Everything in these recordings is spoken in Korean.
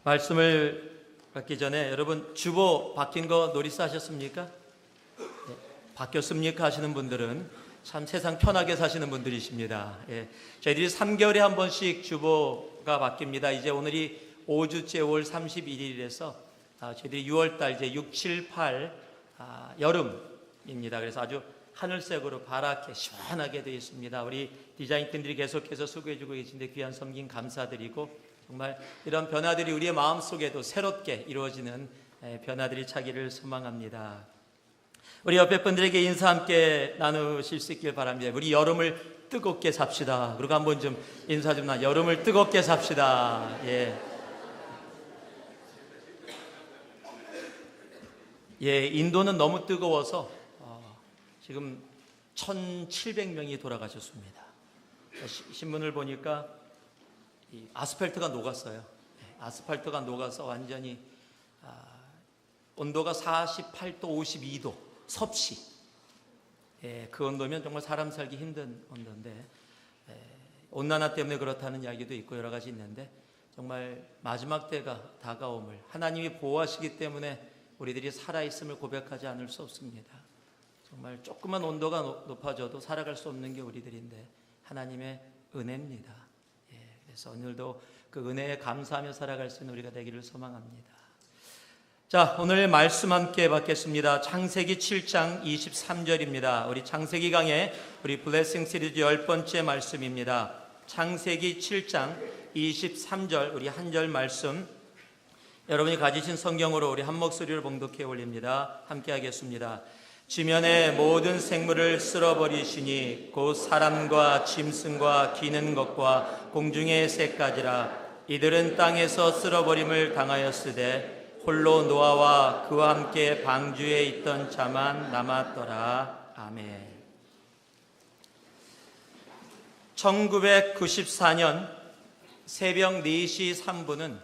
말씀을 받기 전에 여러분 주보 바뀐 거 노리스 하셨습니까? 예, 바뀌었습니까? 하시는 분들은 참 세상 편하게 사시는 분들이십니다. 예, 저희들이 3개월에 한 번씩 주보가 바뀝니다. 이제 오늘이 5주째 5월 31일에서 저희들이 6월달 이제 6, 7, 8 여름입니다. 그래서 아주 하늘색으로 파랗게 시원하게 되어 있습니다. 우리 디자인팀들이 계속해서 수고해주고 계신데 귀한 섬김 감사드리고 정말 이런 변화들이 우리의 마음속에도 새롭게 이루어지는 변화들이 차기를 소망합니다. 우리 옆에 분들에게 인사 함께 나누실 수 있길 바랍니다. 우리 여름을 뜨겁게 삽시다. 그리고 한번 좀 인사 좀 여름을 뜨겁게 삽시다. 인도는 너무 뜨거워서 지금 1,700명이 돌아가셨습니다. 신문을 보니까 이 아스팔트가 녹았어요. 아스팔트가 녹아서 완전히 온도가 48도, 52도 섭씨. 그 온도면 정말 사람 살기 힘든 온도인데 온난화 때문에 그렇다는 이야기도 있고 여러 가지 있는데 정말 마지막 때가 다가옴을 하나님이 보호하시기 때문에 우리들이 살아있음을 고백하지 않을 수 없습니다. 정말 조그만 온도가 높아져도 살아갈 수 없는 게 우리들인데 하나님의 은혜입니다. 그래서 오늘도 그 은혜에 감사하며 살아갈 수 있는 우리가 되기를 소망합니다. 자, 오늘 말씀 함께 받겠습니다. 창세기 7장 23절입니다. 우리 창세기 강의 우리 블레싱 시리즈 10번째 말씀입니다. 창세기 7장 23절 우리 한 절 말씀 여러분이 가지신 성경으로 우리 한 목소리를 봉독해 올립니다. 함께 하겠습니다. 지면의 모든 생물을 쓸어버리시니 곧 사람과 짐승과 기는 것과 공중의 새까지라. 이들은 땅에서 쓸어버림을 당하였으되 홀로 노아와 그와 함께 방주에 있던 자만 남았더라. 아멘. 1994년 새벽 4시 3분은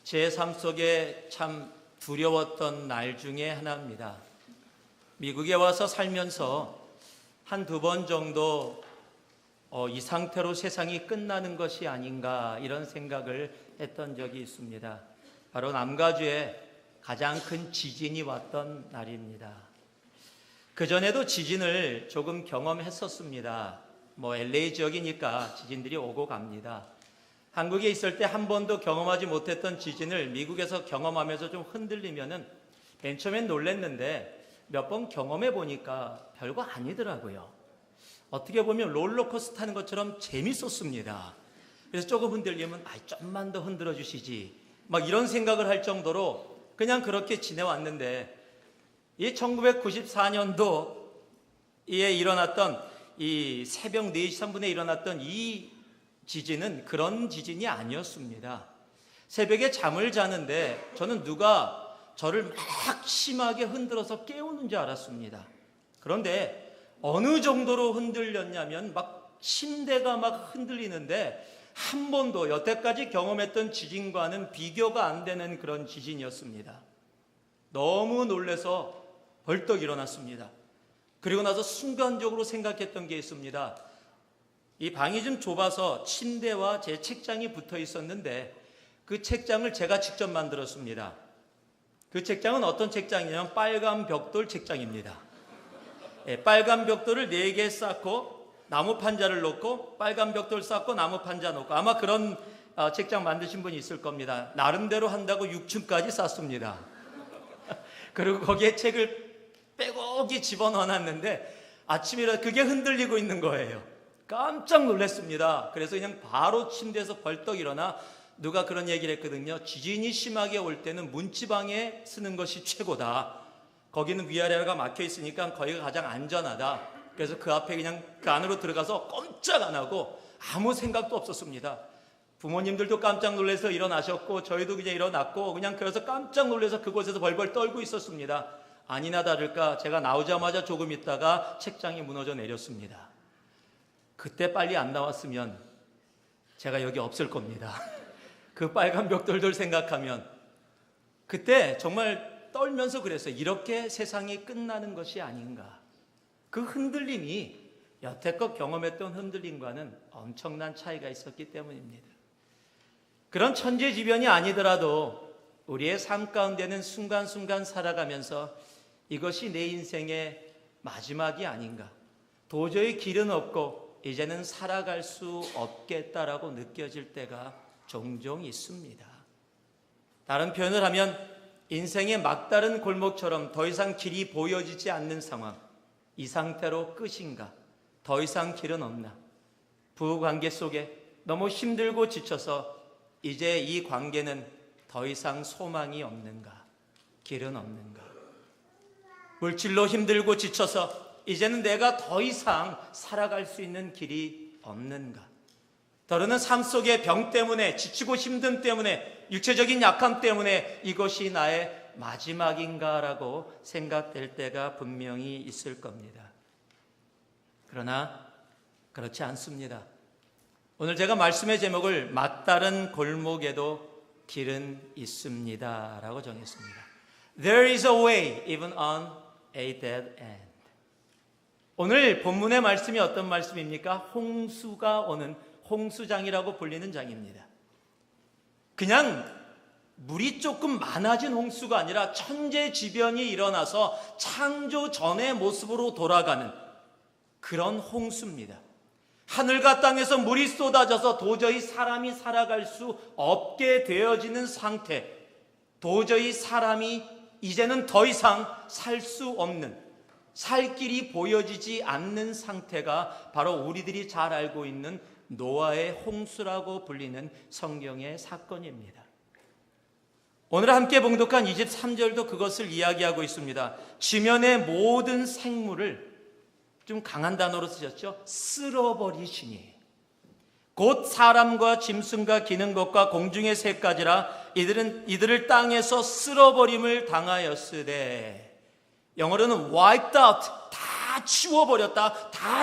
제 삶 속에 참 두려웠던 날 중에 하나입니다. 미국에 와서 살면서 한두 번 정도 이 상태로 세상이 끝나는 것이 아닌가 이런 생각을 했던 적이 있습니다. 바로 남가주에 가장 큰 지진이 왔던 날입니다. 그전에도 지진을 조금 경험했었습니다. LA 지역이니까 지진들이 오고 갑니다. 한국에 있을 때 한 번도 경험하지 못했던 지진을 미국에서 경험하면서 좀 흔들리면은 맨 처음엔 놀랐는데 몇 번 경험해 보니까 별거 아니더라고요. 어떻게 보면 롤러코스터 타는 것처럼 재밌었습니다. 그래서 조금 흔들리면 좀만 더 흔들어 주시지 이런 생각을 할 정도로 그냥 그렇게 지내왔는데 이 1994년도에 일어났던 이 새벽 4시 3분에 일어났던 이 지진은 그런 지진이 아니었습니다. 새벽에 잠을 자는데 저는 누가 저를 막 심하게 흔들어서 깨우는 줄 알았습니다. 그런데 어느 정도로 흔들렸냐면 침대가 막 흔들리는데 한 번도 여태까지 경험했던 지진과는 비교가 안 되는 그런 지진이었습니다. 너무 놀라서 벌떡 일어났습니다. 그리고 나서 순간적으로 생각했던 게 있습니다. 이 방이 좀 좁아서 침대와 제 책장이 붙어 있었는데 그 책장을 제가 직접 만들었습니다. 그 책장은 어떤 책장이냐면 빨간 벽돌 책장입니다. 빨간 벽돌을 4개 쌓고 나무 판자를 놓고 빨간 벽돌 쌓고 나무 판자 놓고 아마 그런 책장 만드신 분이 있을 겁니다. 나름대로 한다고 6층까지 쌓습니다. 그리고 거기에 책을 빼곡히 집어넣어놨는데 아침이라 그게 흔들리고 있는 거예요. 깜짝 놀랐습니다. 그래서 그냥 바로 침대에서 벌떡 일어나 누가 그런 얘기를 했거든요. 지진이 심하게 올 때는 문지방에 쓰는 것이 최고다. 거기는 위아래가 막혀 있으니까 거기가 가장 안전하다. 그래서 그 앞에 그냥 그 안으로 들어가서 꼼짝 안 하고 아무 생각도 없었습니다. 부모님들도 깜짝 놀라서 일어나셨고 저희도 그냥 일어났고 그냥 그래서 깜짝 놀라서 그곳에서 벌벌 떨고 있었습니다. 아니나 다를까 제가 나오자마자 조금 있다가 책장이 무너져 내렸습니다. 그때 빨리 안 나왔으면 제가 여기 없을 겁니다. 그 빨간 벽돌들 생각하면 그때 정말 떨면서 그랬어요. 이렇게 세상이 끝나는 것이 아닌가. 그 흔들림이 여태껏 경험했던 흔들림과는 엄청난 차이가 있었기 때문입니다. 그런 천재지변이 아니더라도 우리의 삶 가운데는 순간순간 살아가면서 이것이 내 인생의 마지막이 아닌가, 도저히 길은 없고 이제는 살아갈 수 없겠다라고 느껴질 때가 종종 있습니다. 다른 표현을 하면 인생의 막다른 골목처럼 더 이상 길이 보여지지 않는 상황, 이 상태로 끝인가? 더 이상 길은 없나? 부부관계 속에 너무 힘들고 지쳐서 이제 이 관계는 더 이상 소망이 없는가? 길은 없는가? 물질로 힘들고 지쳐서 이제는 내가 더 이상 살아갈 수 있는 길이 없는가? 더러는 삶 속의 병 때문에, 지치고 힘듦 때문에, 육체적인 약함 때문에 이것이 나의 마지막인가라고 생각될 때가 분명히 있을 겁니다. 그러나 그렇지 않습니다. 오늘 제가 말씀의 제목을 막다른 골목에도 길은 있습니다 라고 정했습니다. There is a way even on a dead end. 오늘 본문의 말씀이 어떤 말씀입니까? 홍수가 오는, 홍수장이라고 불리는 장입니다. 그냥 물이 조금 많아진 홍수가 아니라 천재지변이 일어나서 창조 전의 모습으로 돌아가는 그런 홍수입니다. 하늘과 땅에서 물이 쏟아져서 도저히 사람이 살아갈 수 없게 되어지는 상태, 도저히 사람이 이제는 더 이상 살 수 없는, 살 길이 보여지지 않는 상태가 바로 우리들이 잘 알고 있는 노아의 홍수라고 불리는 성경의 사건입니다. 오늘 함께 봉독한 23절도 그것을 이야기하고 있습니다. 지면의 모든 생물을, 좀 강한 단어로 쓰셨죠? 쓸어버리시니 곧 사람과 짐승과 기는 것과 공중의 새까지라 이들을 땅에서 쓸어버림을 당하였으되, 영어로는 wiped out, 다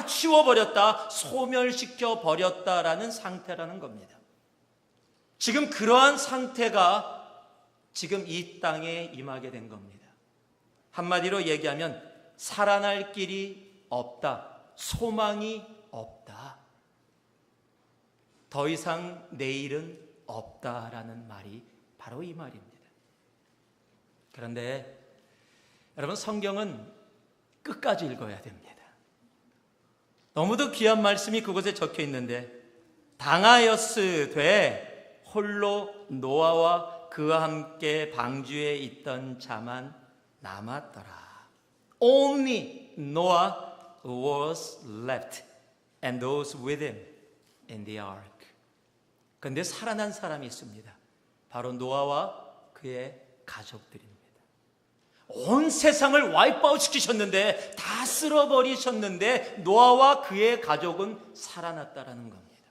치워버렸다, 소멸시켜 버렸다라는 상태라는 겁니다. 지금 그러한 상태가 지금 이 땅에 임하게 된 겁니다. 한마디로 얘기하면 살아날 길이 없다, 소망이 없다, 더 이상 내일은 없다라는 말이 바로 이 말입니다. 그런데 여러분, 성경은 끝까지 읽어야 됩니다. 너무도 귀한 말씀이 그곳에 적혀 있는데, 당하였으되 홀로 노아와 그와 함께 방주에 있던 자만 남았더라. Only Noah was left and those with him in the ark. 그런데 살아난 사람이 있습니다. 바로 노아와 그의 가족들입니다. 온 세상을 와이프아웃 시키셨는데, 다 쓸어버리셨는데 노아와 그의 가족은 살아났다라는 겁니다.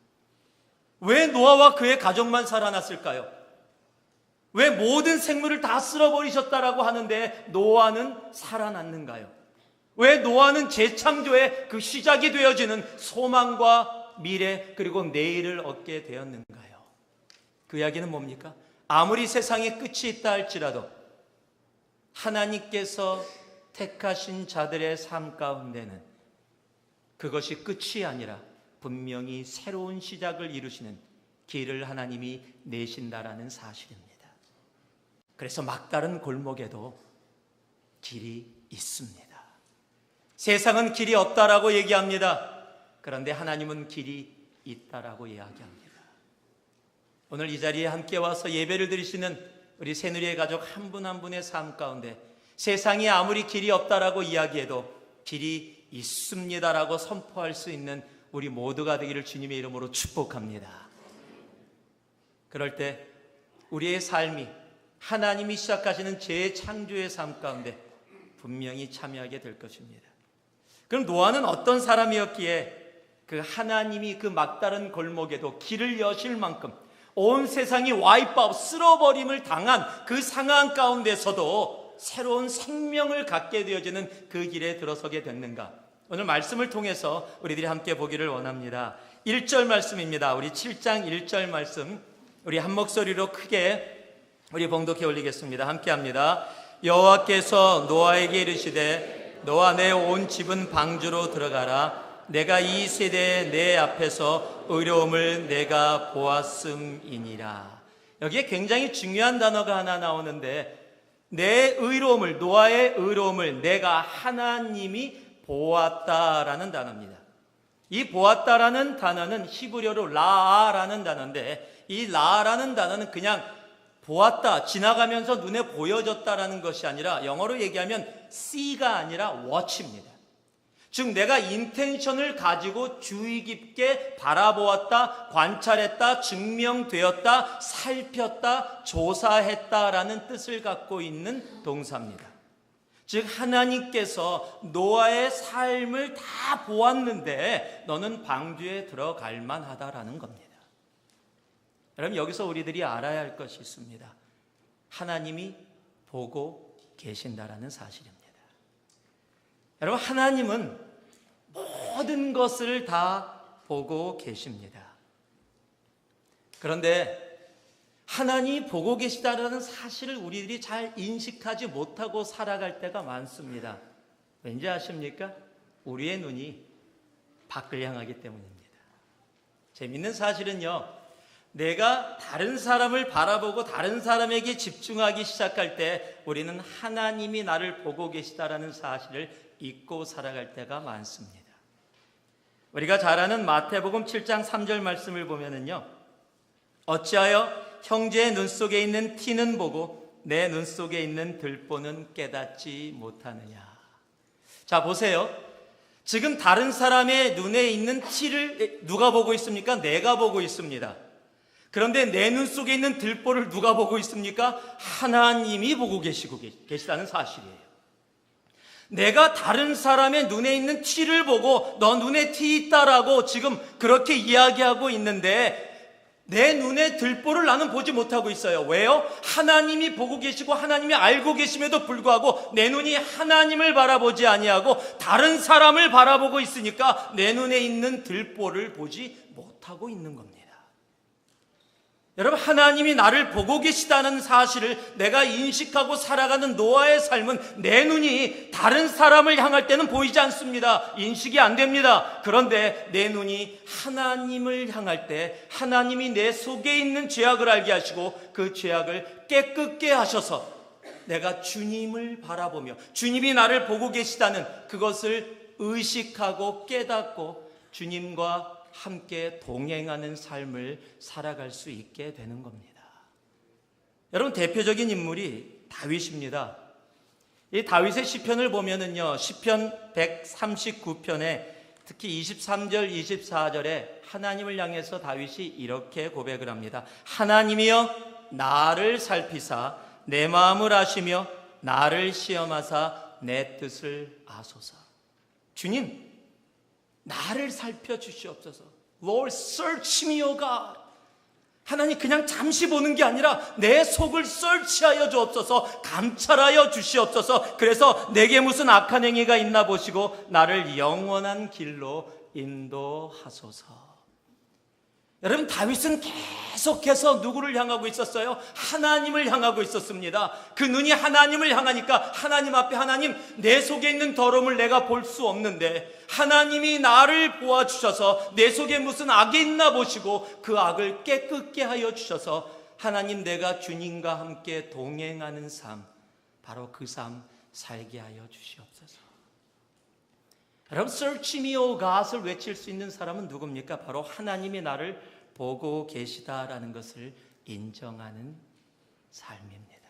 왜 노아와 그의 가족만 살아났을까요? 왜 모든 생물을 다 쓸어버리셨다라고 하는데 노아는 살아났는가요? 왜 노아는 재창조의 그 시작이 되어지는 소망과 미래, 그리고 내일을 얻게 되었는가요? 그 이야기는 뭡니까? 아무리 세상에 끝이 있다 할지라도 하나님께서 택하신 자들의 삶 가운데는 그것이 끝이 아니라 분명히 새로운 시작을 이루시는 길을 하나님이 내신다라는 사실입니다. 그래서 막다른 골목에도 길이 있습니다. 세상은 길이 없다라고 얘기합니다. 그런데 하나님은 길이 있다라고 이야기합니다. 오늘 이 자리에 함께 와서 예배를 드리시는 우리 새누리의 가족 한 분 한 분의 삶 가운데 세상이 아무리 길이 없다라고 이야기해도 길이 있습니다라고 선포할 수 있는 우리 모두가 되기를 주님의 이름으로 축복합니다. 그럴 때 우리의 삶이 하나님이 시작하시는 재창조의 삶 가운데 분명히 참여하게 될 것입니다. 그럼 노아는 어떤 사람이었기에 그 하나님이 그 막다른 골목에도 길을 여실 만큼 온 세상이 와이프아웃, 쓸어버림을 당한 그 상황 가운데서도 새로운 생명을 갖게 되어지는 그 길에 들어서게 됐는가? 오늘 말씀을 통해서 우리들이 함께 보기를 원합니다. 1절 말씀입니다. 우리 7장 1절 말씀, 우리 한 목소리로 크게 우리 봉독해 올리겠습니다. 함께 합니다. 여호와께서 노아에게 이르시되 너와 내 온 집은 방주로 들어가라. 내가 이 세대에 내 앞에서 의로움을 내가 보았음이니라. 여기에 굉장히 중요한 단어가 하나 나오는데, 내 의로움을, 노아의 의로움을 내가 하나님이 보았다라는 단어입니다. 이 보았다라는 단어는 히브리어로 라아라는 단어인데, 이 라아라는 단어는 그냥 보았다, 지나가면서 눈에 보여졌다라는 것이 아니라, 영어로 얘기하면 see가 아니라 watch입니다. 즉 내가 인텐션을 가지고 주의 깊게 바라보았다, 관찰했다, 증명되었다, 살폈다, 조사했다라는 뜻을 갖고 있는 동사입니다. 즉 하나님께서 노아의 삶을 다 보았는데 너는 방주에 들어갈 만하다라는 겁니다. 여러분, 여기서 우리들이 알아야 할 것이 있습니다. 하나님이 보고 계신다라는 사실입니다. 여러분, 하나님은 모든 것을 다 보고 계십니다. 그런데 하나님이 보고 계시다는 사실을 우리들이 잘 인식하지 못하고 살아갈 때가 많습니다. 왠지 아십니까? 우리의 눈이 밖을 향하기 때문입니다. 재밌는 사실은요, 내가 다른 사람을 바라보고 다른 사람에게 집중하기 시작할 때 우리는 하나님이 나를 보고 계시다라는 사실을 잊고 살아갈 때가 많습니다. 우리가 잘 아는 마태복음 7장 3절 말씀을 보면은요, 어찌하여 형제의 눈 속에 있는 티는 보고 내 눈 속에 있는 들보는 깨닫지 못하느냐. 자, 보세요. 지금 다른 사람의 눈에 있는 티를 누가 보고 있습니까? 내가 보고 있습니다. 그런데 내 눈 속에 있는 들보를 누가 보고 있습니까? 하나님이 보고 계시다는 사실이에요. 내가 다른 사람의 눈에 있는 티를 보고 너 눈에 티 있다라고 지금 그렇게 이야기하고 있는데 내 눈에 들보를 나는 보지 못하고 있어요. 왜요? 하나님이 보고 계시고 하나님이 알고 계심에도 불구하고 내 눈이 하나님을 바라보지 아니하고 다른 사람을 바라보고 있으니까 내 눈에 있는 들보를 보지 못하고 있는 겁니다. 여러분, 하나님이 나를 보고 계시다는 사실을 내가 인식하고 살아가는 노아의 삶은 내 눈이 다른 사람을 향할 때는 보이지 않습니다. 인식이 안 됩니다. 그런데 내 눈이 하나님을 향할 때 하나님이 내 속에 있는 죄악을 알게 하시고 그 죄악을 깨끗게 하셔서 내가 주님을 바라보며 주님이 나를 보고 계시다는 그것을 의식하고 깨닫고 주님과 함께 동행하는 삶을 살아갈 수 있게 되는 겁니다. 여러분, 대표적인 인물이 다윗입니다. 이 다윗의 시편을 보면은요, 시편 139편에 특히 23절, 24절에 하나님을 향해서 다윗이 이렇게 고백을 합니다. 하나님이여 나를 살피사 내 마음을 아시며 나를 시험하사 내 뜻을 아소서. 주님, 나를 살펴주시옵소서. Lord, search me, O God. 하나님, 그냥 잠시 보는 게 아니라 내 속을 search하여 주옵소서, 감찰하여 주시옵소서. 그래서 내게 무슨 악한 행위가 있나 보시고 나를 영원한 길로 인도하소서. 여러분, 다윗은 계속해서 누구를 향하고 있었어요? 하나님을 향하고 있었습니다. 그 눈이 하나님을 향하니까 하나님 앞에, 하나님, 내 속에 있는 더러움을 내가 볼 수 없는데 하나님이 나를 보아주셔서 내 속에 무슨 악이 있나 보시고 그 악을 깨끗게 하여 주셔서 하나님, 내가 주님과 함께 동행하는 삶, 바로 그 삶 살게 하여 주시옵소서. 여러분, Search me, O God을 외칠 수 있는 사람은 누굽니까? 바로 하나님이 나를 보고 계시다라는 것을 인정하는 삶입니다.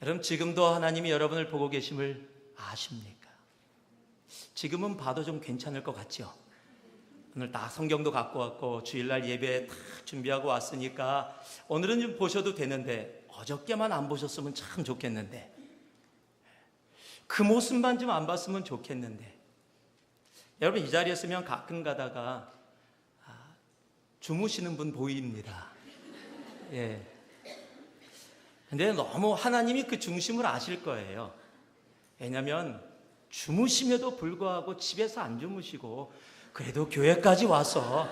여러분, 지금도 하나님이 여러분을 보고 계심을 아십니까? 지금은 봐도 좀 괜찮을 것 같죠? 오늘 다 성경도 갖고 왔고 주일날 예배 다 준비하고 왔으니까 오늘은 좀 보셔도 되는데 어저께만 안 보셨으면 참 좋겠는데, 그 모습만 좀 안 봤으면 좋겠는데, 여러분, 이 자리에 있으면 가끔 가다가 주무시는 분 보입니다. 예. 근데 너무 하나님이 그 중심을 아실 거예요. 왜냐하면 주무심에도 불구하고 집에서 안 주무시고 그래도 교회까지 와서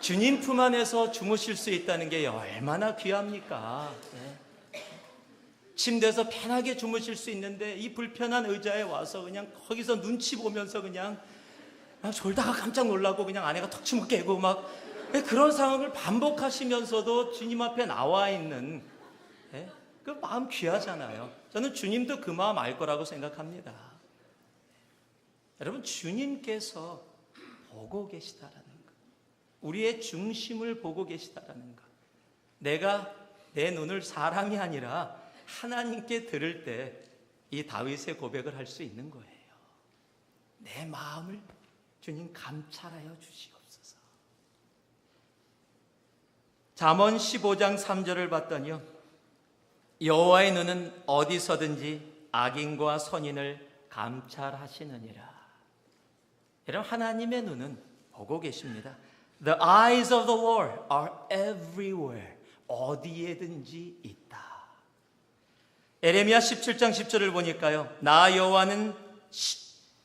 주님 품 안에서 주무실 수 있다는 게 얼마나 귀합니까? 예. 침대에서 편하게 주무실 수 있는데 이 불편한 의자에 와서 그냥 거기서 눈치 보면서 그냥 졸다가 깜짝 놀라고 그냥 아내가 턱 치고 깨고 막 그런 상황을 반복하시면서도 주님 앞에 나와 있는 그 마음 귀하잖아요. 저는 주님도 그 마음 알 거라고 생각합니다. 여러분, 주님께서 보고 계시다라는 것, 우리의 중심을 보고 계시다라는 것, 내가 내 눈을 사람이 아니라 하나님께 들을 때 이 다윗의 고백을 할 수 있는 거예요. 내 마음을 주님 감찰하여 주시옵소서. 잠언 15장 3절을 봤더니요, 여호와의 눈은 어디서든지 악인과 선인을 감찰하시느니라. 여러분, 하나님의 눈은 보고 계십니다. The eyes of the Lord are everywhere. 어디에든지 있다. 에레미야 17장 10절을 보니까요, 나 여호와는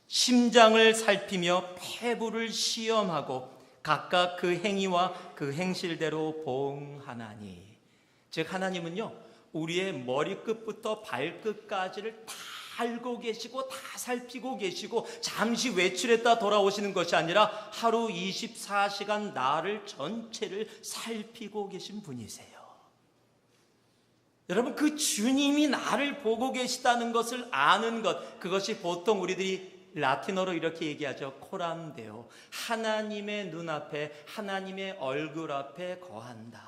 심장을 살피며 폐부를 시험하고 각각 그 행위와 그 행실대로 보응하나니. 즉, 하나님은요, 우리의 머리끝부터 발끝까지를 다 알고 계시고 다 살피고 계시고 잠시 외출했다 돌아오시는 것이 아니라 하루 24시간 나를 전체를 살피고 계신 분이세요. 여러분, 그 주님이 나를 보고 계시다는 것을 아는 것, 그것이 보통 우리들이 라틴어로 이렇게 얘기하죠. 코람데오. 하나님의 눈앞에, 하나님의 얼굴 앞에 거한다.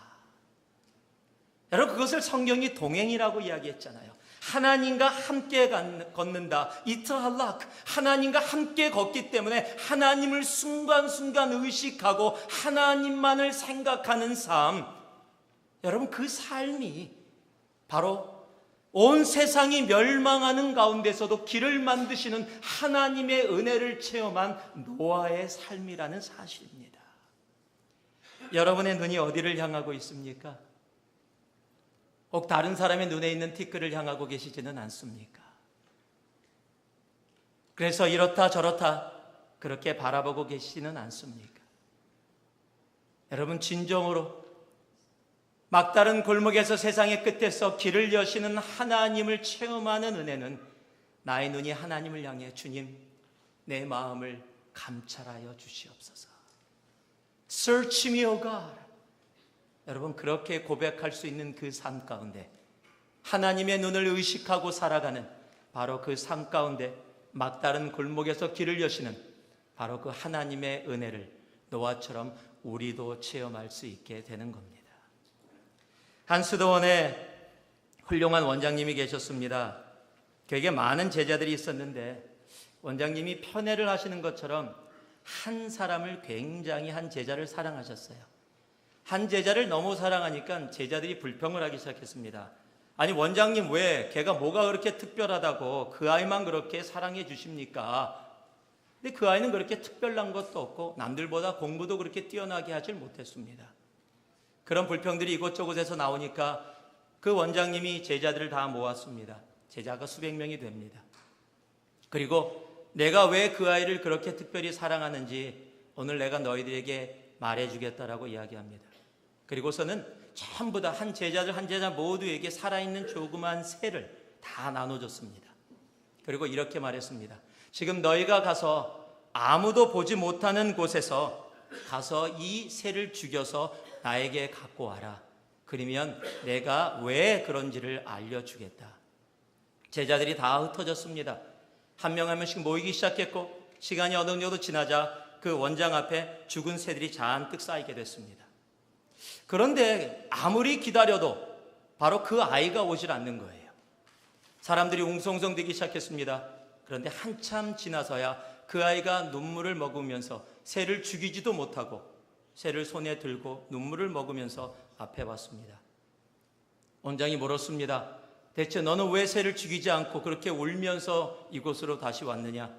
여러분, 그것을 성경이 동행이라고 이야기했잖아요. 하나님과 함께 걷는다. 이트할락. 하나님과 함께 걷기 때문에 하나님을 순간순간 의식하고 하나님만을 생각하는 삶. 여러분, 그 삶이 바로 온 세상이 멸망하는 가운데서도 길을 만드시는 하나님의 은혜를 체험한 노아의 삶이라는 사실입니다. 여러분의 눈이 어디를 향하고 있습니까? 혹 다른 사람의 눈에 있는 티끌을 향하고 계시지는 않습니까? 그래서 이렇다 저렇다 그렇게 바라보고 계시지는 않습니까? 여러분, 진정으로 막다른 골목에서 세상의 끝에서 길을 여시는 하나님을 체험하는 은혜는 나의 눈이 하나님을 향해 주님, 내 마음을 감찰하여 주시옵소서. Search me, O God. 여러분, 그렇게 고백할 수 있는 그 삶 가운데 하나님의 눈을 의식하고 살아가는 바로 그 삶 가운데 막다른 골목에서 길을 여시는 바로 그 하나님의 은혜를 노아처럼 우리도 체험할 수 있게 되는 겁니다. 한수도원에 훌륭한 원장님이 계셨습니다. 그에게 많은 제자들이 있었는데 원장님이 편애를 하시는 것처럼 한 사람을 굉장히, 한 제자를 사랑하셨어요. 한 제자를 너무 사랑하니까 제자들이 불평을 하기 시작했습니다. 아니, 원장님, 왜 걔가 뭐가 그렇게 특별하다고 그 아이만 그렇게 사랑해 주십니까? 근데 그 아이는 그렇게 특별한 것도 없고 남들보다 공부도 그렇게 뛰어나게 하질 못했습니다. 그런 불평들이 이곳저곳에서 나오니까 그 원장님이 제자들을 다 모았습니다. 제자가 수백 명이 됩니다. 그리고 내가 왜 그 아이를 그렇게 특별히 사랑하는지 오늘 내가 너희들에게 말해주겠다라고 이야기합니다. 그리고서는 전부 다 한 제자들 한 제자 모두에게 살아있는 조그만 새를 다 나눠줬습니다. 그리고 이렇게 말했습니다. 지금 너희가 가서 아무도 보지 못하는 곳에서 가서 이 새를 죽여서 나에게 갖고 와라. 그러면 내가 왜 그런지를 알려주겠다. 제자들이 다 흩어졌습니다. 한 명 한 명씩 모이기 시작했고 시간이 어느 정도 지나자 그 원장 앞에 죽은 새들이 잔뜩 쌓이게 됐습니다. 그런데 아무리 기다려도 바로 그 아이가 오질 않는 거예요. 사람들이 웅성웅성대기 시작했습니다. 그런데 한참 지나서야 그 아이가 눈물을 머금으면서 새를 죽이지도 못하고 새를 손에 들고 눈물을 먹으면서 앞에 왔습니다. 원장이 물었습니다. 대체 너는 왜 새를 죽이지 않고 그렇게 울면서 이곳으로 다시 왔느냐?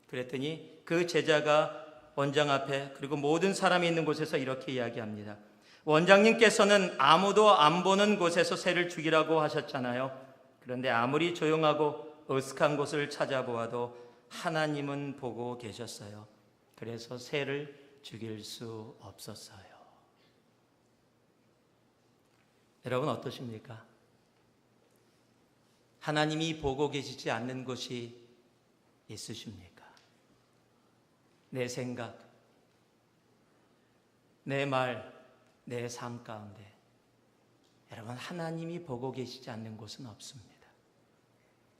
그랬더니 그 제자가 원장 앞에 그리고 모든 사람이 있는 곳에서 이렇게 이야기합니다. 원장님께서는 아무도 안 보는 곳에서 새를 죽이라고 하셨잖아요. 그런데 아무리 조용하고 어색한 곳을 찾아보아도 하나님은 보고 계셨어요. 그래서 새를 죽일 수 없었어요. 여러분, 어떠십니까? 하나님이 보고 계시지 않는 곳이 있으십니까? 내 생각, 내 말, 내 삶 가운데 여러분, 하나님이 보고 계시지 않는 곳은 없습니다.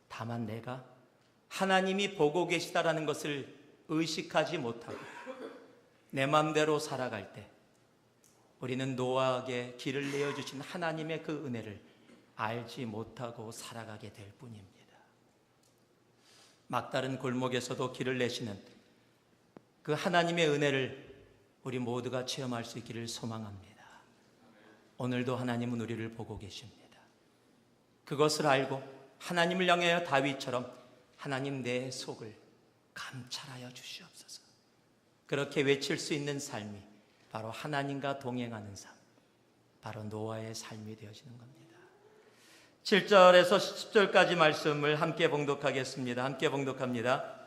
다만 내가 하나님이 보고 계시다라는 것을 의식하지 못하고 내 마음대로 살아갈 때 우리는 노아에게 길을 내어주신 하나님의 그 은혜를 알지 못하고 살아가게 될 뿐입니다. 막다른 골목에서도 길을 내시는 그 하나님의 은혜를 우리 모두가 체험할 수 있기를 소망합니다. 오늘도 하나님은 우리를 보고 계십니다. 그것을 알고 하나님을 향하여 다윗처럼 하나님 내 속을 감찰하여 주시옵소서, 그렇게 외칠 수 있는 삶이 바로 하나님과 동행하는 삶, 바로 노아의 삶이 되어지는 겁니다. 7절에서 10절까지 말씀을 함께 봉독하겠습니다. 함께 봉독합니다.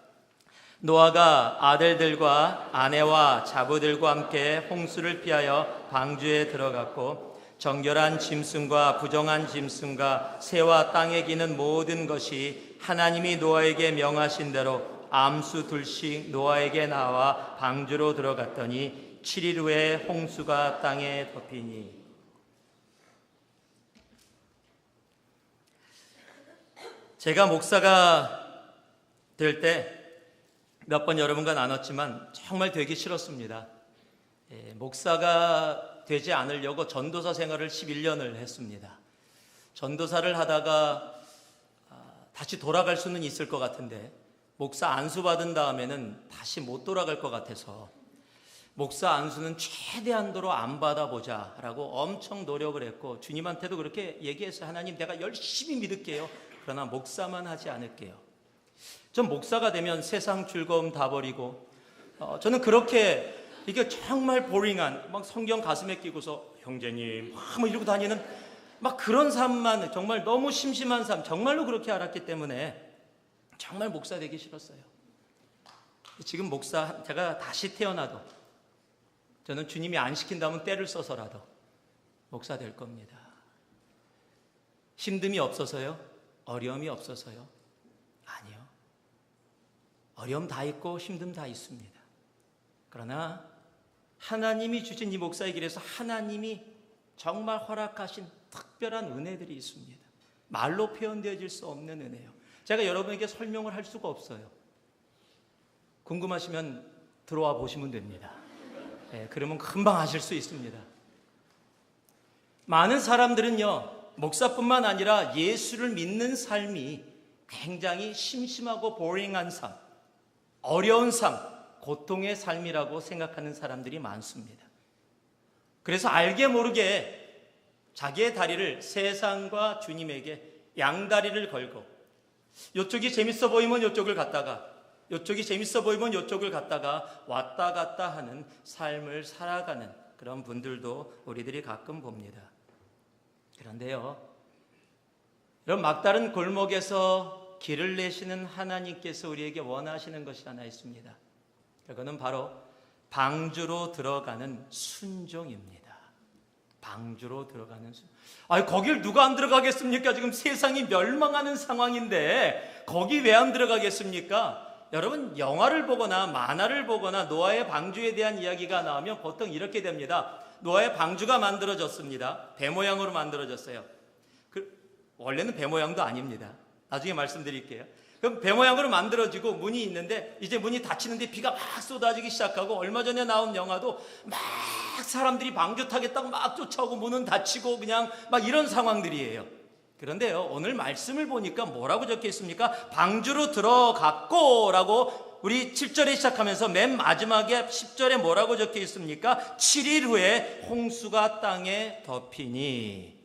노아가 아들들과 아내와 자부들과 함께 홍수를 피하여 방주에 들어갔고 정결한 짐승과 부정한 짐승과 새와 땅에 기는 모든 것이 하나님이 노아에게 명하신 대로 암수 둘씩 노아에게 나와 방주로 들어갔더니 7일 후에 홍수가 땅에 덮이니. 제가 목사가 될 때 몇 번 여러분과 나눴지만 정말 되기 싫었습니다. 목사가 되지 않으려고 전도사 생활을 11년을 했습니다. 전도사를 하다가 다시 돌아갈 수는 있을 것 같은데 목사 안수 받은 다음에는 다시 못 돌아갈 것 같아서 목사 안수는 최대한도로 안 받아보자 라고 엄청 노력을 했고 주님한테도 그렇게 얘기했어요. 하나님, 내가 열심히 믿을게요. 그러나 목사만 하지 않을게요. 전 목사가 되면 세상 즐거움 다 버리고 저는 그렇게 이게 정말 보링한 막 성경 가슴에 끼고서 형제님 막 이러고 다니는 막 그런 삶만, 정말 너무 심심한 삶, 정말로 그렇게 알았기 때문에 정말 목사 되기 싫었어요. 지금 목사, 제가 다시 태어나도 저는 주님이 안 시킨다면 때를 써서라도 목사 될 겁니다. 힘듦이 없어서요? 어려움이 없어서요? 아니요. 어려움 다 있고 힘듦 다 있습니다. 그러나 하나님이 주신 이 목사의 길에서 하나님이 정말 허락하신 특별한 은혜들이 있습니다. 말로 표현되어질 수 없는 은혜요. 제가 여러분에게 설명을 할 수가 없어요. 궁금하시면 들어와 보시면 됩니다. 그러면 금방 아실 수 있습니다. 많은 사람들은요, 목사뿐만 아니라 예수를 믿는 삶이 굉장히 심심하고 보링한 삶, 어려운 삶, 고통의 삶이라고 생각하는 사람들이 많습니다. 그래서 알게 모르게 자기의 다리를 세상과 주님에게 양다리를 걸고 이쪽이 재밌어 보이면 이쪽을 갔다가 이쪽이 재밌어 보이면 이쪽을 갔다가 왔다 갔다 하는 삶을 살아가는 그런 분들도 우리들이 가끔 봅니다. 그런데요, 이런 막다른 골목에서 길을 내시는 하나님께서 우리에게 원하시는 것이 하나 있습니다. 그거는 바로 방주로 들어가는 순종입니다. 방주로 들어가는 순종. 아니, 거길 누가 안 들어가겠습니까? 지금 세상이 멸망하는 상황인데 거기 왜 안 들어가겠습니까? 여러분, 영화를 보거나 만화를 보거나 노아의 방주에 대한 이야기가 나오면 보통 이렇게 됩니다. 노아의 방주가 만들어졌습니다. 배 모양으로 만들어졌어요. 원래는 배 모양도 아닙니다. 나중에 말씀드릴게요. 그럼 배 모양으로 만들어지고 문이 있는데 이제 문이 닫히는데 비가 막 쏟아지기 시작하고, 얼마 전에 나온 영화도 막 사람들이 방주 타겠다고 막 쫓아오고 문은 닫히고 그냥 막 이런 상황들이에요. 그런데요, 오늘 말씀을 보니까 뭐라고 적혀 있습니까? 방주로 들어갔고 라고 우리 7절에 시작하면서 맨 마지막에 10절에 뭐라고 적혀 있습니까? 7일 후에 홍수가 땅에 덮이니.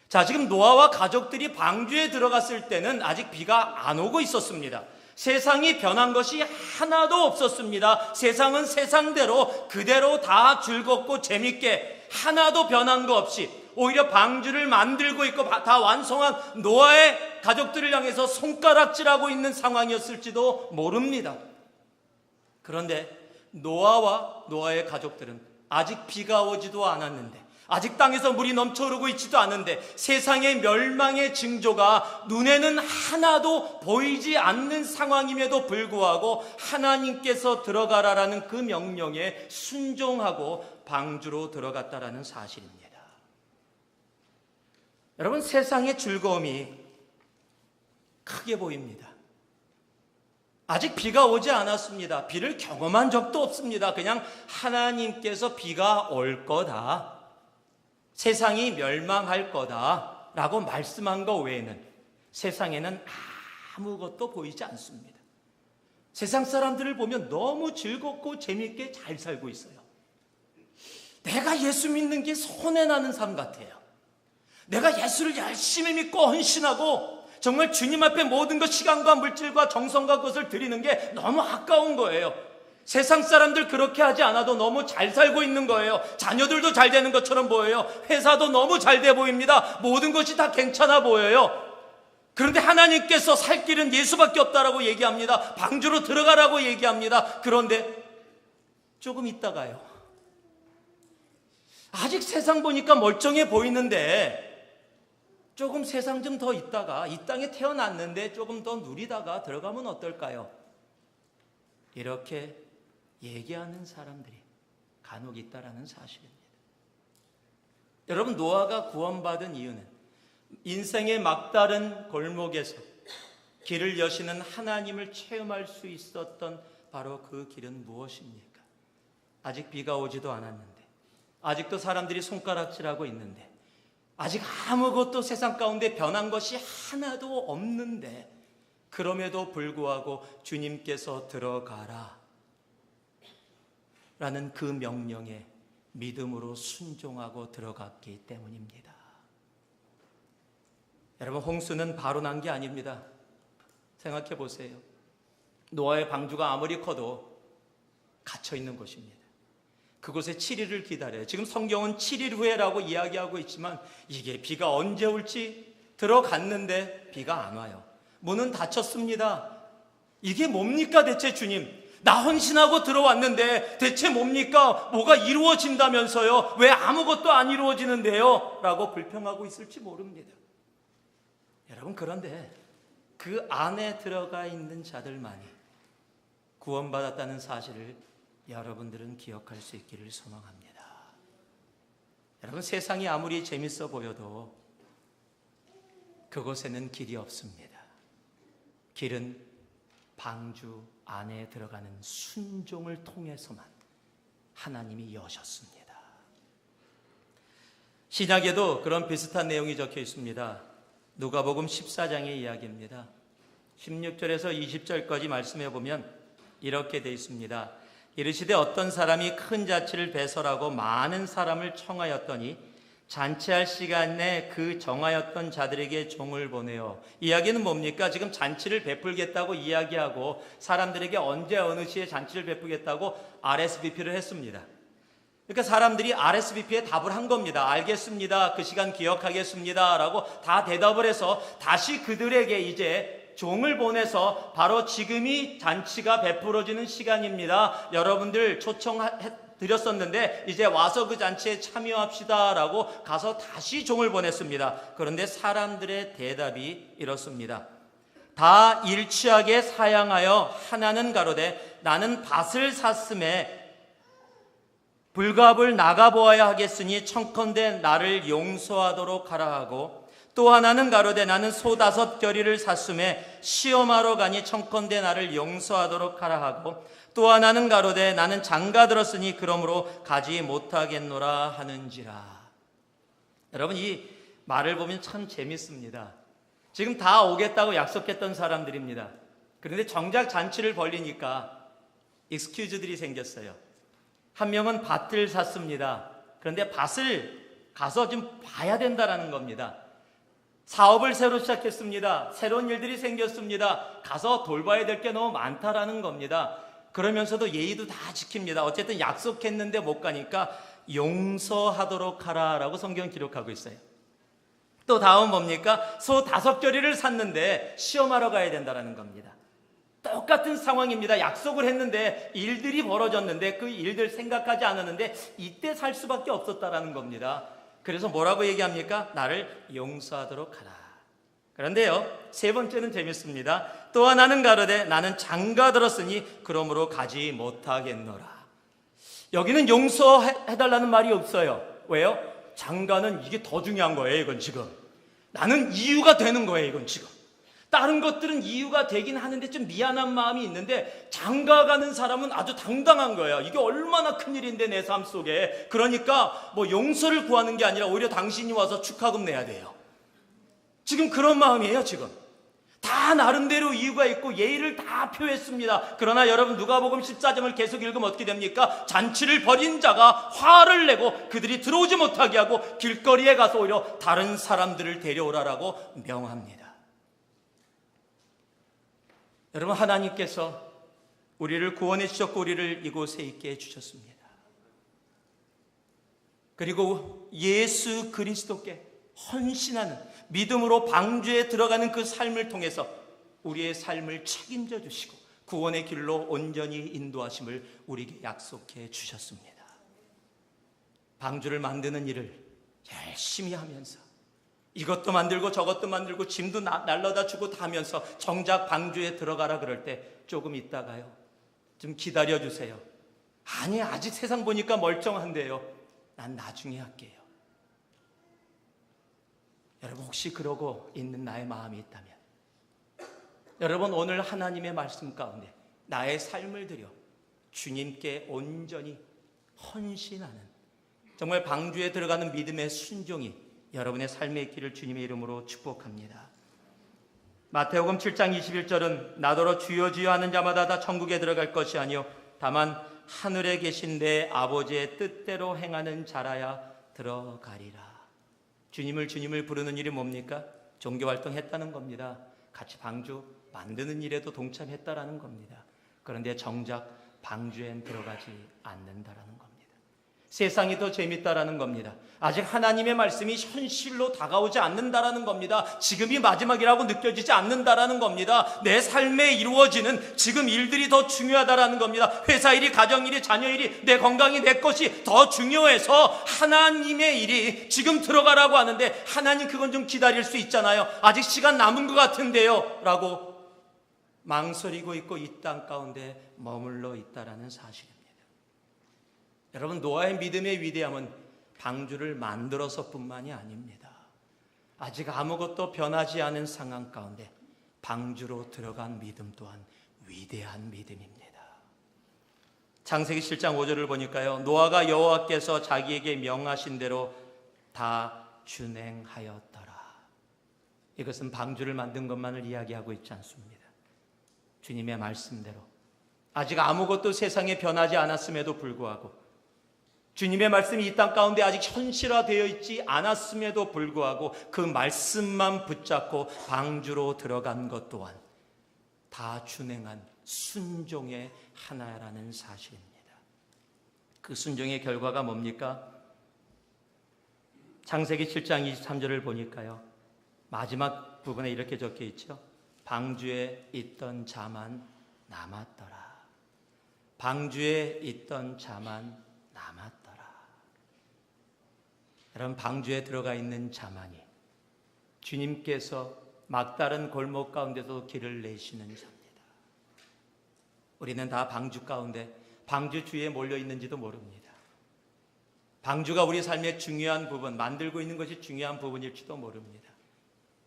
자, 지금 노아와 가족들이 방주에 들어갔을 때는 아직 비가 안 오고 있었습니다. 세상이 변한 것이 하나도 없었습니다. 세상은 세상대로 그대로 다 즐겁고 재밌게 하나도 변한 거 없이 오히려 방주를 만들고 있고 다 완성한 노아의 가족들을 향해서 손가락질하고 있는 상황이었을지도 모릅니다. 그런데 노아와 노아의 가족들은 아직 비가 오지도 않았는데, 아직 땅에서 물이 넘쳐흐르고 있지도 않은데, 세상의 멸망의 징조가 눈에는 하나도 보이지 않는 상황임에도 불구하고 하나님께서 들어가라라는 그 명령에 순종하고 방주로 들어갔다라는 사실입니다. 여러분, 세상의 즐거움이 크게 보입니다. 아직 비가 오지 않았습니다. 비를 경험한 적도 없습니다. 그냥 하나님께서 비가 올 거다, 세상이 멸망할 거다 라고 말씀한 것 외에는 세상에는 아무것도 보이지 않습니다. 세상 사람들을 보면 너무 즐겁고 재밌게 잘 살고 있어요. 내가 예수 믿는 게 손해나는 삶 같아요. 내가 예수를 열심히 믿고 헌신하고 정말 주님 앞에 모든 것, 시간과 물질과 정성과 것을 드리는 게 너무 아까운 거예요. 세상 사람들 그렇게 하지 않아도 너무 잘 살고 있는 거예요. 자녀들도 잘 되는 것처럼 보여요. 회사도 너무 잘 돼 보입니다. 모든 것이 다 괜찮아 보여요. 그런데 하나님께서 살 길은 예수밖에 없다라고 얘기합니다. 방주로 들어가라고 얘기합니다. 그런데 조금 있다가요, 아직 세상 보니까 멀쩡해 보이는데 조금 세상 좀 더 있다가, 이 땅에 태어났는데 조금 더 누리다가 들어가면 어떨까요? 이렇게 얘기하는 사람들이 간혹 있다라는 사실입니다. 여러분, 노아가 구원받은 이유는 인생의 막다른 골목에서 길을 여시는 하나님을 체험할 수 있었던 바로 그 길은 무엇입니까? 아직 비가 오지도 않았는데, 아직도 사람들이 손가락질하고 있는데, 아직 아무것도 세상 가운데 변한 것이 하나도 없는데, 그럼에도 불구하고 주님께서 들어가라 라는 그 명령에 믿음으로 순종하고 들어갔기 때문입니다. 여러분, 홍수는 바로 난 게 아닙니다. 생각해 보세요. 노아의 방주가 아무리 커도 갇혀 있는 곳입니다. 그곳에 7일을 기다려요. 지금 성경은 7일 후에라고 이야기하고 있지만 이게 비가 언제 올지, 들어갔는데 비가 안 와요. 문은 닫혔습니다. 이게 뭡니까 대체 주님? 나 헌신하고 들어왔는데 대체 뭡니까? 뭐가 이루어진다면서요? 왜 아무것도 안 이루어지는데요? 라고 불평하고 있을지 모릅니다. 여러분, 그런데 그 안에 들어가 있는 자들만이 구원받았다는 사실을 여러분들은 기억할 수 있기를 소망합니다. 여러분, 세상이 아무리 재밌어 보여도 그곳에는 길이 없습니다. 길은 방주 안에 들어가는 순종을 통해서만 하나님이 여셨습니다. 신약에도 그런 비슷한 내용이 적혀 있습니다. 누가복음 14장의 이야기입니다. 16절에서 20절까지 말씀해 보면 이렇게 되어 있습니다. 이르시되 어떤 사람이 큰 잔치를 배설하고 많은 사람을 청하였더니 잔치할 시간에 그 정하였던 자들에게 종을 보내요. 이야기는 뭡니까? 지금 잔치를 베풀겠다고 이야기하고 사람들에게 언제 어느 시에 잔치를 베풀겠다고 RSVP를 했습니다. 그러니까 사람들이 RSVP에 답을 한 겁니다. 알겠습니다, 그 시간 기억하겠습니다 라고 다 대답을 해서 다시 그들에게 이제 종을 보내서 바로 지금이 잔치가 베풀어지는 시간입니다. 여러분들 초청드렸었는데 이제 와서 그 잔치에 참여합시다 라고 가서 다시 종을 보냈습니다. 그런데 사람들의 대답이 이렇습니다. 다 일치하게 사양하여 하나는 가로되 나는 밭을 샀음에 불갑을 나가보아야 하겠으니 청컨대 나를 용서하도록 하라 하고, 또 하나는 가로되 나는 소 5겨리를 샀음에 시험하러 가니 청컨대 나를 용서하도록 하라 하고, 또 하나는 가로되 나는 장가 들었으니 그러므로 가지 못하겠노라 하는지라. 여러분, 이 말을 보면 참 재밌습니다. 지금 다 오겠다고 약속했던 사람들입니다. 그런데 정작 잔치를 벌리니까 익스큐즈들이 생겼어요. 한 명은 밭을 샀습니다. 그런데 밭을 가서 좀 봐야 된다라는 겁니다. 사업을 새로 시작했습니다. 새로운 일들이 생겼습니다. 가서 돌봐야 될 게 너무 많다라는 겁니다. 그러면서도 예의도 다 지킵니다. 어쨌든 약속했는데 못 가니까 용서하도록 하라라고 성경 기록하고 있어요. 또 다음 뭡니까? 소 5겨리를 샀는데 시험하러 가야 된다라는 겁니다. 똑같은 상황입니다. 약속을 했는데 일들이 벌어졌는데 그 일들 생각하지 않았는데 이때 살 수밖에 없었다라는 겁니다. 그래서 뭐라고 얘기합니까? 나를 용서하도록 하라. 그런데요, 세 번째는 재밌습니다. 또 하나는 가로되 나는 장가 들었으니 그러므로 가지 못하겠노라. 여기는 용서해달라는 말이 없어요. 왜요? 장가는 이게 더 중요한 거예요. 이건 지금 나는 이유가 되는 거예요. 이건 지금 다른 것들은 이유가 되긴 하는데 좀 미안한 마음이 있는데 장가 가는 사람은 아주 당당한 거예요. 이게 얼마나 큰일인데 내 삶 속에. 그러니까 뭐 용서를 구하는 게 아니라 오히려 당신이 와서 축하금 내야 돼요. 지금 그런 마음이에요. 지금 다 나름대로 이유가 있고 예의를 다 표했습니다. 그러나 여러분 누가복음 14장을 계속 읽으면 어떻게 됩니까? 잔치를 벌인 자가 화를 내고 그들이 들어오지 못하게 하고 길거리에 가서 오히려 다른 사람들을 데려오라라고 명합니다. 여러분, 하나님께서 우리를 구원해 주셨고 우리를 이곳에 있게 해주셨습니다. 그리고 예수 그리스도께 헌신하는 믿음으로 방주에 들어가는 그 삶을 통해서 우리의 삶을 책임져 주시고 구원의 길로 온전히 인도하심을 우리에게 약속해 주셨습니다. 방주를 만드는 일을 열심히 하면서 이것도 만들고 저것도 만들고 짐도 날라다 주고 다 하면서 정작 방주에 들어가라 그럴 때 조금 있다가요, 좀 기다려주세요. 아니, 아직 세상 보니까 멀쩡한데요. 난 나중에 할게요. 여러분, 혹시 그러고 있는 나의 마음이 있다면 여러분, 오늘 하나님의 말씀 가운데 나의 삶을 들여 주님께 온전히 헌신하는, 정말 방주에 들어가는 믿음의 순종이 여러분의 삶에 있기를 주님의 이름으로 축복합니다. 마태복음 7장 21절은 나더러 주여 주여 하는 자마다 다 천국에 들어갈 것이 아니요 다만 하늘에 계신 내 아버지의 뜻대로 행하는 자라야 들어가리라. 주님을 부르는 일이 뭡니까? 종교활동 했다는 겁니다. 같이 방주 만드는 일에도 동참했다라는 겁니다. 그런데 정작 방주엔 들어가지 않는다라는 겁니다. 세상이 더 재밌다라는 겁니다. 아직 하나님의 말씀이 현실로 다가오지 않는다라는 겁니다. 지금이 마지막이라고 느껴지지 않는다라는 겁니다. 내 삶에 이루어지는 지금 일들이 더 중요하다라는 겁니다. 회사 일이, 가정 일이, 자녀 일이, 내 건강이, 내 것이 더 중요해서 하나님의 일이 지금 들어가라고 하는데 하나님 그건 좀 기다릴 수 있잖아요. 아직 시간 남은 것 같은데요 라고 망설이고 있고 이 땅 가운데 머물러 있다라는 사실입니다. 여러분, 노아의 믿음의 위대함은 방주를 만들어서 뿐만이 아닙니다. 아직 아무것도 변하지 않은 상황 가운데 방주로 들어간 믿음 또한 위대한 믿음입니다. 창세기 7장 5절을 보니까요, 노아가 여호와께서 자기에게 명하신 대로 다 준행하였더라. 이것은 방주를 만든 것만을 이야기하고 있지 않습니다. 주님의 말씀대로 아직 아무것도 세상에 변하지 않았음에도 불구하고, 주님의 말씀이 이 땅 가운데 아직 현실화되어 있지 않았음에도 불구하고 그 말씀만 붙잡고 방주로 들어간 것 또한 다 준행한 순종의 하나라는 사실입니다. 그 순종의 결과가 뭡니까? 창세기 7장 23절을 보니까요, 마지막 부분에 이렇게 적혀 있죠. 방주에 있던 자만 남았더라. 방주에 있던 자만 남았더라. 여러분, 방주에 들어가 있는 자만이 주님께서 막다른 골목 가운데도 길을 내시는 자입니다. 우리는 다 방주 가운데, 방주 주위에 몰려 있는지도 모릅니다. 방주가 우리 삶의 중요한 부분, 만들고 있는 것이 중요한 부분일지도 모릅니다.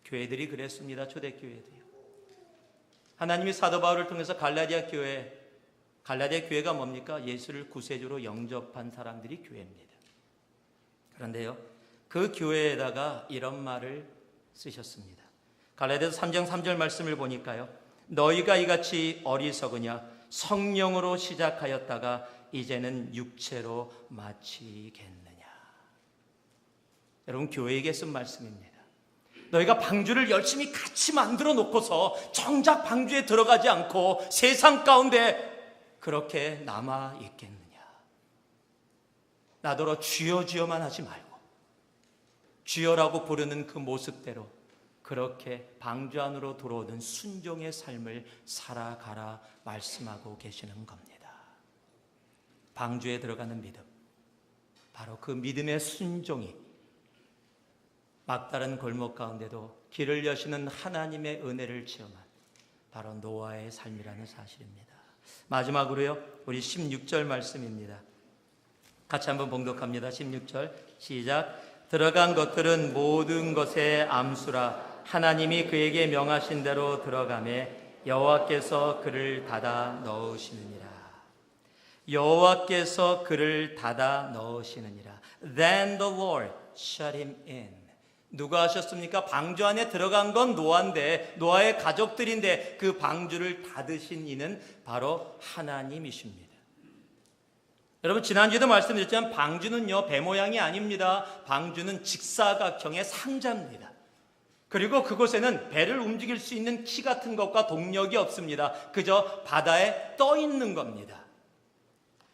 교회들이 그랬습니다. 초대교회도요. 하나님이 사도 바울을 통해서 갈라디아 교회가 뭡니까? 예수를 구세주로 영접한 사람들이 교회입니다. 그런데요, 그 교회에다가 이런 말을 쓰셨습니다. 갈라디아서 3장 3절 말씀을 보니까요, 너희가 이같이 어리석으냐? 성령으로 시작하였다가 이제는 육체로 마치겠느냐? 여러분, 교회에게 쓴 말씀입니다. 너희가 방주를 열심히 같이 만들어 놓고서 정작 방주에 들어가지 않고 세상 가운데 그렇게 남아 있겠느냐? 나더러 주여 주여만 하지 말고 주여라고 부르는 그 모습대로 그렇게 방주 안으로 들어오는 순종의 삶을 살아가라 말씀하고 계시는 겁니다. 방주에 들어가는 믿음, 바로 그 믿음의 순종이 막다른 골목 가운데도 길을 여시는 하나님의 은혜를 체험한 바로 노아의 삶이라는 사실입니다. 마지막으로요, 우리 16절 말씀입니다. 같이 한번 봉독합니다. 16절 시작. 들어간 것들은 모든 것의 암수라. 하나님이 그에게 명하신 대로 들어가매 여호와께서 그를 닫아 넣으시느니라. 여호와께서 그를 닫아 넣으시느니라. Then the Lord shut him in. 누가 하셨습니까? 방주 안에 들어간 건 노아인데, 노아의 가족들인데 그 방주를 닫으신 이는 바로 하나님이십니다. 여러분, 지난주에도 말씀드렸지만 방주는요, 배 모양이 아닙니다. 방주는 직사각형의 상자입니다. 그리고 그곳에는 배를 움직일 수 있는 키 같은 것과 동력이 없습니다. 그저 바다에 떠 있는 겁니다.